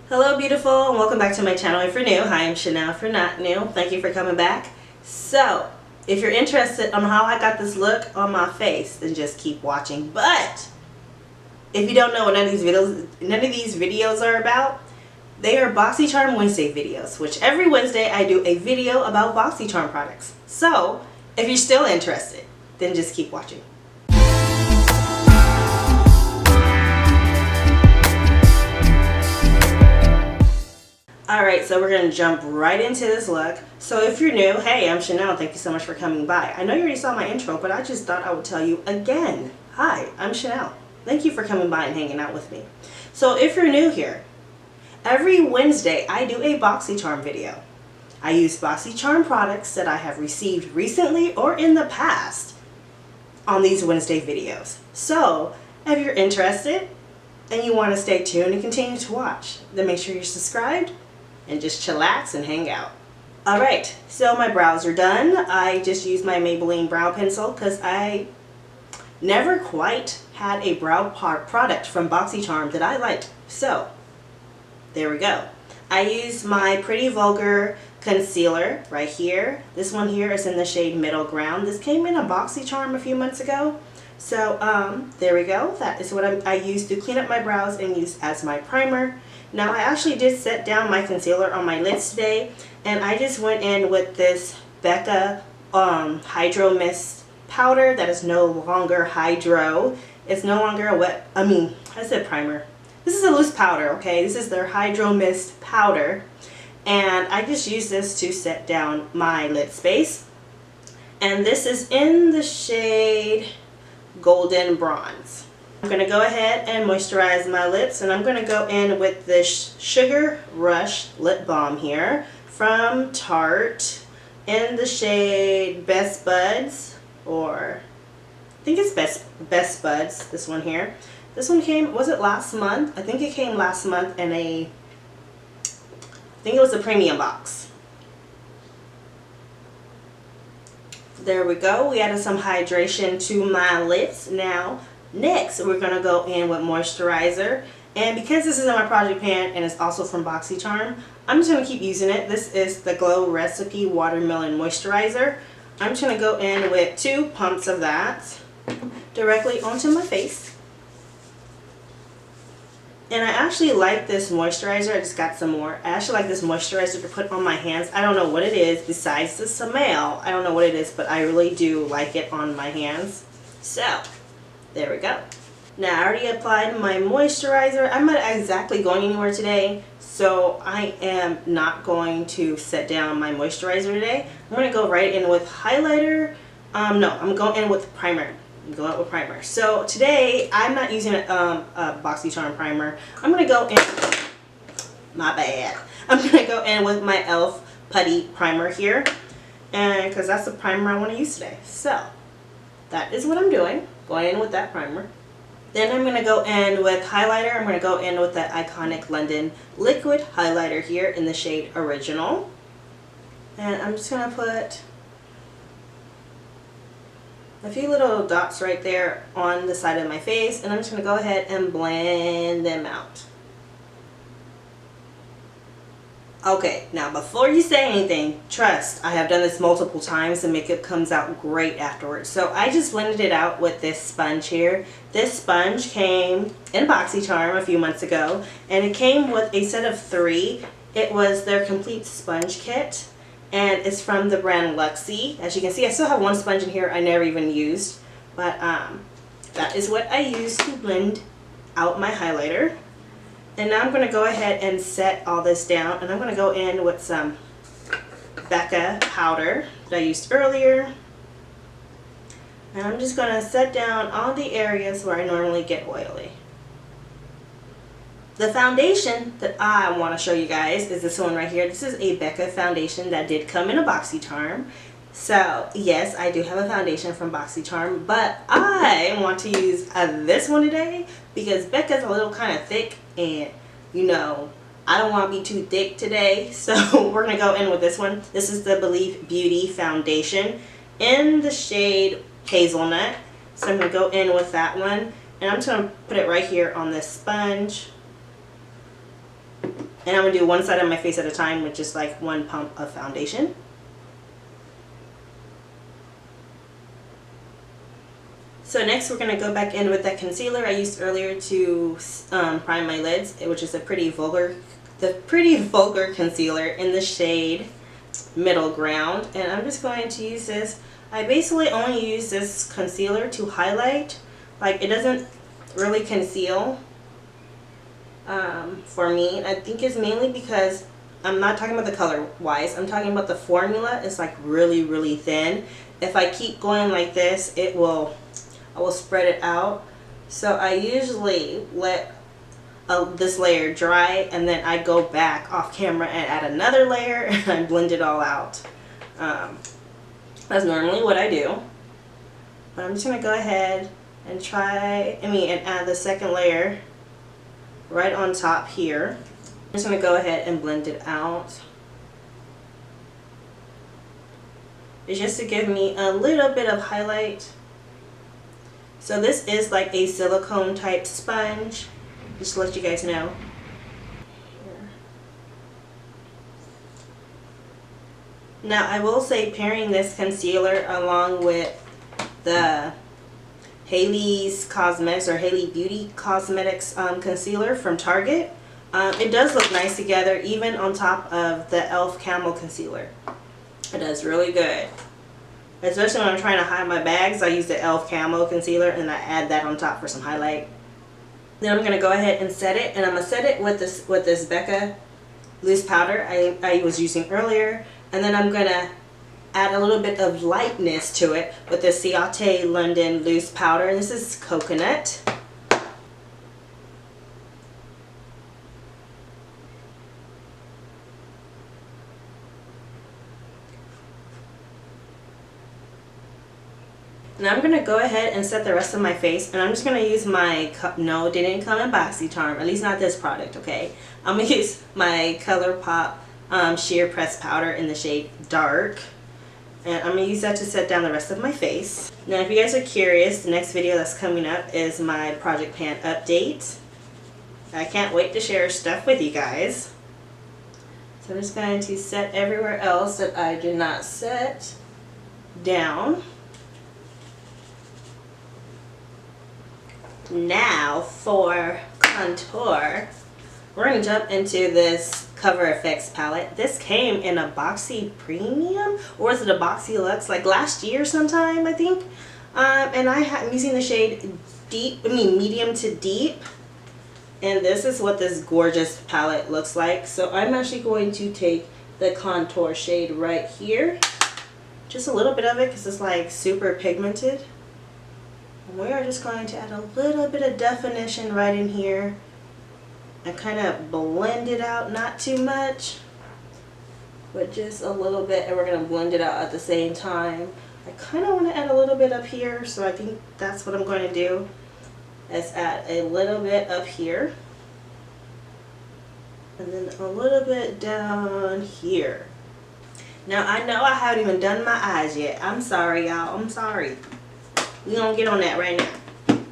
Hello beautiful, and welcome back to my channel if you're new. Hi, I'm Shaneill if you're not new. Thank you for coming back. So, if you're interested on how I got this look on my face, then just keep watching. But, if you don't know what none of these videos are about, they are BoxyCharm Wednesday videos, which every Wednesday I do a video about BoxyCharm products. So, if you're still interested, then just keep watching. Alright, so we're going to jump right into this look. So if you're new, hey, I'm Shaneill. Thank you so much for coming by. I know you already saw my intro, but I just thought I would tell you again. Hi, I'm Shaneill. Thank you for coming by and hanging out with me. So if you're new here, every Wednesday I do a BoxyCharm video. I use BoxyCharm products that I have received recently or in the past on these Wednesday videos. So if you're interested and you want to stay tuned and continue to watch, then make sure you're subscribed and just chillax and hang out. Alright, so my brows are done. I just used my Maybelline brow pencil because I never quite had a brow product from BoxyCharm that I liked. So, there we go. I used my Pretty Vulgar concealer right here. This one here is in the shade Middle Ground. This came in a BoxyCharm a few months ago. So, there we go. That is what I used to clean up my brows and use as my primer. Now, I actually did set down my concealer on my lids today, and I just went in with this Becca Hydro Mist powder that is no longer hydro. It's no longer a wet, I said primer. This is a loose powder, okay? This is their Hydro Mist powder, and I just use this to set down my lid space. And this is in the shade Golden Bronze. I'm going to go ahead and moisturize my lips, and I'm going to go in with this Sugar Rush lip balm here from Tarte in the shade Best Buds, or I think it's Best Buds, this one here. This one came, was it last month? I think it came last month in I think it was a premium box. There we go. We added some hydration to my lips. Now, next, we're going to go in with moisturizer. And because this is in my project pan and it's also from BoxyCharm, I'm just going to keep using it. This is the Glow Recipe Watermelon Moisturizer. I'm just going to go in with 2 pumps of that directly onto my face. And I actually like this moisturizer. I just got some more. I actually like this moisturizer to put on my hands. I don't know what it is besides the smell. I don't know what it is, but I really do like it on my hands. So, there we go. Now, I already applied my moisturizer. I'm not exactly going anywhere today, so I am not going to set down my moisturizer today. I'm going to go right in with highlighter. No, I'm going in with primer. I'm going out with primer. So today, I'm not using a BoxyCharm primer. I'm going to go in, my bad. I'm going to go in with my e.l.f. Putty primer here, and because that's the primer I want to use today. So, that is what I'm doing. Going in with that primer. Then I'm going to go in with highlighter. I'm going to go in with the Iconic London Liquid Highlighter here in the shade Original. And I'm just going to put a few little dots right there on the side of my face. And I'm just going to go ahead and blend them out. Okay, now before you say anything, trust, I have done this multiple times. The makeup comes out great afterwards. So I just blended it out with this sponge here. This sponge came in BoxyCharm a few months ago, and it came with a set of 3. It was their complete sponge kit, and it's from the brand Luxie. As you can see, I still have 1 sponge in here I never even used, but that is what I used to blend out my highlighter. And now I'm going to go ahead and set all this down, and I'm going to go in with some Becca powder that I used earlier. And I'm just going to set down all the areas where I normally get oily. The foundation that I want to show you guys is this one right here. This is a Becca foundation that did come in a BoxyCharm. So, yes, I do have a foundation from BoxyCharm, but I want to use this one today because Becca's a little kind of thick, and, you know, I don't want to be too thick today, so we're going to go in with this one. This is the Believe Beauty foundation in the shade Hazelnut. So I'm going to go in with that one, and I'm just going to put it right here on this sponge. And I'm going to do one side of my face at a time with just like one pump of foundation. So next we're going to go back in with that concealer I used earlier to prime my lids, which is the pretty vulgar concealer in the shade Middle Ground. And I'm just going to use this. I basically only use this concealer to highlight. Like, it doesn't really conceal for me. I think it's mainly because I'm not talking about the color wise. I'm talking about the formula. It's like really, really thin. If I keep going like this, I will spread it out. So I usually let this layer dry, and then I go back off camera and add another layer and I blend it all out. That's normally what I do. But I'm just going to go ahead and add the second layer right on top here. I'm just going to go ahead and blend it out. It's just to give me a little bit of highlight. So this is like a silicone type sponge, just to let you guys know. Now I will say, pairing this concealer along with the Hailey's Cosmetics or Hailey Beauty Cosmetics concealer from Target, it does look nice together, even on top of the e.l.f. Camel concealer. It does really good. Especially when I'm trying to hide my bags, I use the e.l.f. Camo concealer and I add that on top for some highlight. Then I'm going to go ahead and set it, and I'm going to set it with this Becca loose powder I was using earlier. And then I'm going to add a little bit of lightness to it with the Ciate London loose powder. And this is coconut. And I'm going to go ahead and set the rest of my face, and I'm just going to use my, no, it didn't come in BoxyCharm, at least not this product, okay? I'm going to use my ColourPop Sheer Press Powder in the shade Dark, and I'm going to use that to set down the rest of my face. Now if you guys are curious, the next video that's coming up is my Project Pan update. I can't wait to share stuff with you guys. So I'm just going to set everywhere else that I did not set down. Now for contour, we're going to jump into this Cover FX palette. This came in a Boxy Premium, or is it a Boxy Luxe, like last year sometime, I think. And I'm using the shade medium to deep. And this is what this gorgeous palette looks like. So I'm actually going to take the contour shade right here. Just a little bit of it because it's like super pigmented. We are just going to add a little bit of definition right in here and kind of blend it out, not too much, but just a little bit, and we're going to blend it out at the same time. I kind of want to add a little bit up here, so I think that's what I'm going to do, is add a little bit up here and then a little bit down here. Now I know I haven't even done my eyes yet. I'm sorry, y'all. I'm sorry. We're going to get on that right now.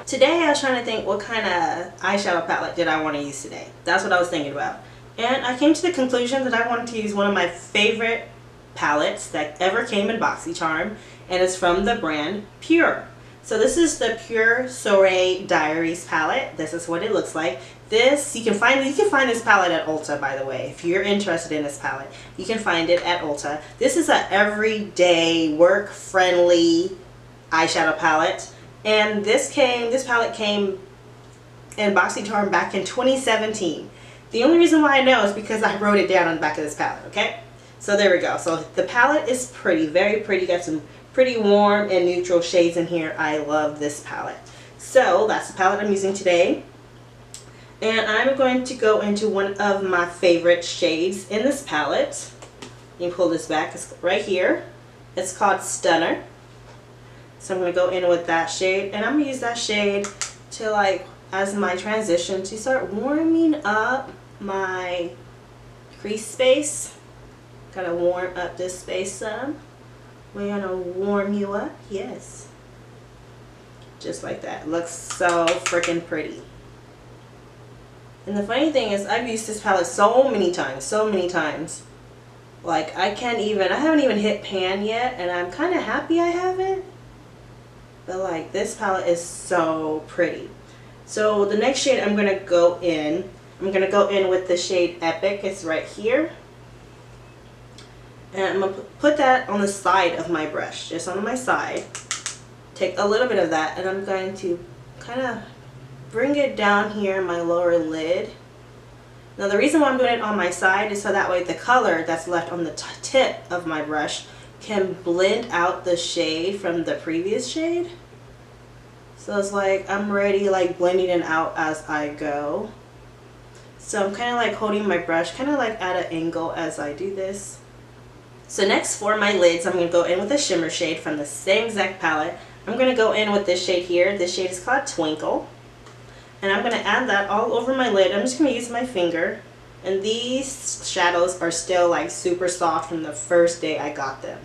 Today I was trying to think what kind of eyeshadow palette did I want to use today. That's what I was thinking about. And I came to the conclusion that I wanted to use one of my favorite palettes that ever came in BoxyCharm. And it's from the brand Pure. So this is the Pure Soiree Diaries palette. This is what it looks like. This, you can find this palette at Ulta, by the way. If you're interested in this palette, you can find it at Ulta. This is an everyday, work-friendly eyeshadow palette, and this palette came in BoxyCharm back in 2017. The only reason why I know is because I wrote it down on the back of this palette, okay? So there we go. So the palette is pretty, very pretty. Got some pretty warm and neutral shades in here. I love this palette. So that's the palette I'm using today. And I'm going to go into one of my favorite shades in this palette. You can pull this back. It's right here. It's called Stunner. So I'm going to go in with that shade, and I'm going to use that shade to, like, as my transition to start warming up my crease space. Gotta warm up this space some. We're going to warm you up. Yes. Just like that. Looks so freaking pretty. And the funny thing is, I've used this palette so many times. Like, I haven't even hit pan yet, and I'm kind of happy I haven't. But like, this palette is so pretty. So the next shade I'm going to go in with the shade Epic. It's right here. And I'm going to put that on the side of my brush, just on my side. Take a little bit of that, and I'm going to kind of bring it down here in my lower lid. Now the reason why I'm doing it on my side is so that way the color that's left on the tip of my brush can blend out the shade from the previous shade. So it's like I'm already like blending it out as I go. So I'm kind of like holding my brush kind of like at an angle as I do this. So next for my lids, I'm going to go in with a shimmer shade from the same exact palette. I'm going to go in with this shade here. This shade is called Twinkle. And I'm going to add that all over my lid. I'm just going to use my finger. And these shadows are still like super soft from the first day I got them.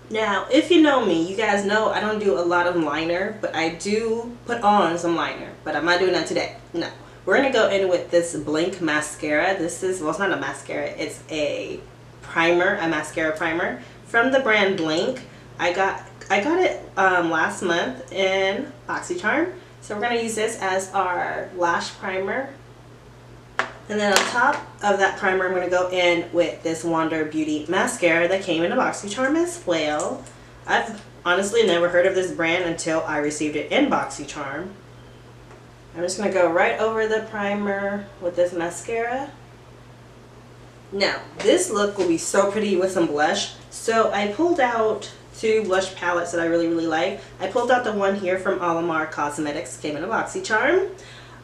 Now, if you know me, you guys know I don't do a lot of liner, but I do put on some liner. But I'm not doing that today. No. We're going to go in with this Blink mascara. This is, well, it's not a mascara. It's a primer, a mascara primer from the brand Blink. I got it last month in BoxyCharm. So we're going to use this as our lash primer. And then on top of that primer, I'm going to go in with this Wander Beauty mascara that came in a BoxyCharm as well. I've honestly never heard of this brand until I received it in BoxyCharm. I'm just going to go right over the primer with this mascara. Now, this look will be so pretty with some blush. So I pulled out two blush palettes that I really like. I pulled out the one here from Alamar Cosmetics, came in a BoxyCharm.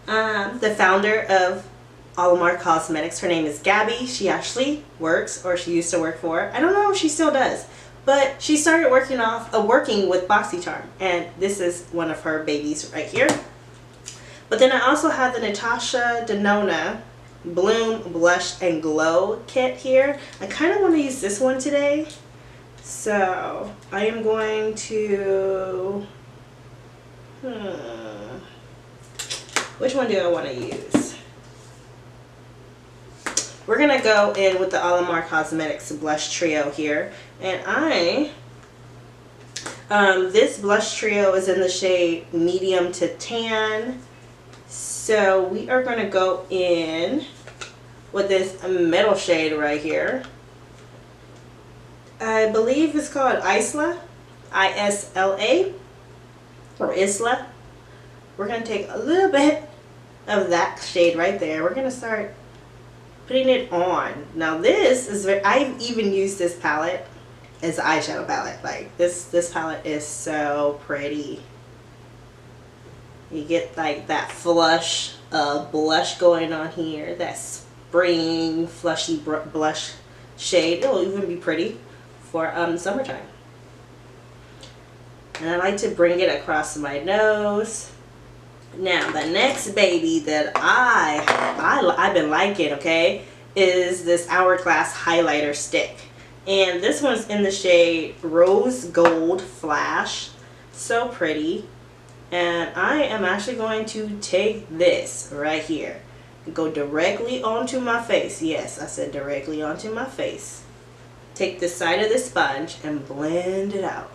The founder of Alamar Cosmetics, her name is Gabby. She actually works, or she used to work for, I don't know if she still does, but she started working with BoxyCharm, and this is one of her babies right here. But then I also have the Natasha Denona Bloom Blush and Glow kit here. I kind of want to use this one today, so I am going to which one do I want to use? We're going to go in with the Alamar Cosmetics blush trio here, and this blush trio is in the shade medium to tan. So we are going to go in with this middle shade right here. I believe it's called Isla, I-S-L-A, or Isla. We're going to take a little bit of that shade right there. We're going to start putting it on. Now this is I've even used this palette as an eyeshadow palette. Like this palette is so pretty. You get like that flush blush going on here, that spring flushy blush shade. It'll even be pretty for summertime. And I like to bring it across my nose. Now the next baby that I've been liking, okay, is this Hourglass highlighter stick, and this one's in the shade Rose Gold Flash. So pretty. And I am actually going to take this right here and go directly onto my face. Yes, I said directly onto my face. Take the side of the sponge and blend it out.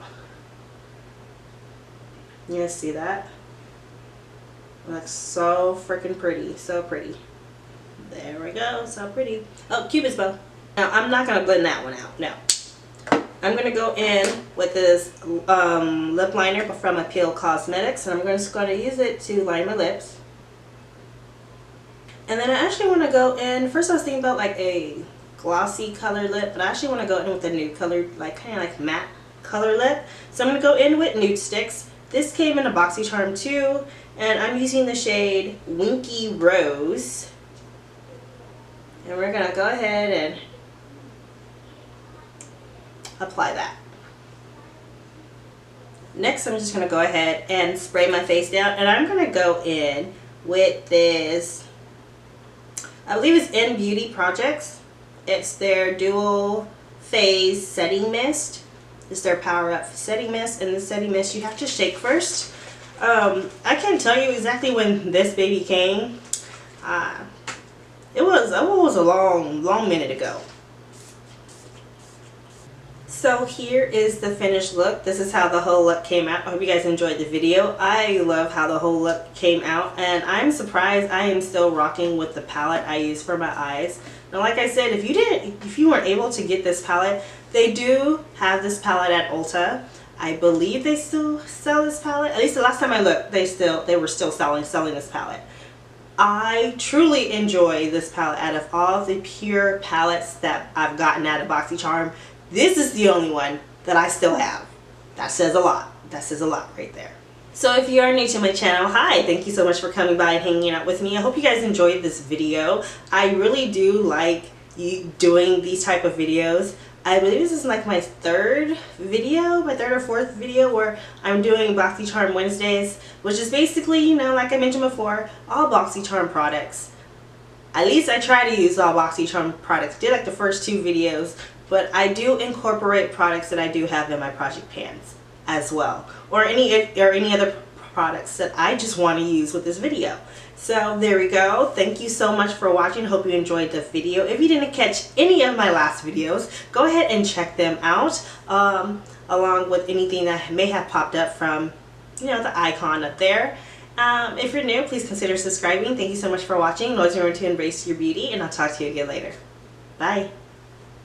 You guys see that? It looks so freaking pretty. So pretty. There we go. So pretty. Oh, Cupid's bow. Now, I'm not going to blend that one out. No. I'm going to go in with this lip liner from Appeal Cosmetics, and I'm just going to use it to line my lips. And then I actually want to go in, first I was thinking about like a glossy color lip, but I actually want to go in with a nude color, like kind of like matte color lip. So I'm going to go in with Nude Sticks. This came in a BoxyCharm too, and I'm using the shade Winky Rose. And we're going to go ahead and apply that. Next, I'm just going to go ahead and spray my face down, and I'm going to go in with this, I believe it's in Beauty Projects. It's their Dual Phase Setting Mist, is their Power Up Setting Mist. And this setting mist you have to shake first. I can't tell you exactly when this baby came. It was a long minute ago. So here is the finished look. This is how the whole look came out. I hope you guys enjoyed the video. I love how the whole look came out, and I'm surprised I am still rocking with the palette I use for my eyes. Now, like I said, if you weren't able to get this palette, they do have this palette at Ulta. I believe they still sell this palette. At least the last time I looked, they were still selling this palette. I truly enjoy this palette. Out of all the pure palettes that I've gotten out of BoxyCharm, this is the only one that I still have. That says a lot. That says a lot right there. So if you are new to my channel, hi, thank you so much for coming by and hanging out with me. I hope you guys enjoyed this video. I really do like doing these type of videos. I believe this is like my third or fourth video where I'm doing BoxyCharm Wednesdays, which is basically, you know, like I mentioned before, all BoxyCharm products. At least I try to use all BoxyCharm products. I did like the first two videos, but I do incorporate products that I do have in my project pans as well, or any other products that I just want to use with this video. So there we go. Thank you so much for watching. Hope you enjoyed the video. If you didn't catch any of my last videos, go ahead and check them out, along with anything that may have popped up from, you know, the icon up there. If you're new, please consider subscribing. Thank you so much for watching. Always remember to embrace your beauty, and I'll talk to you again later. Bye.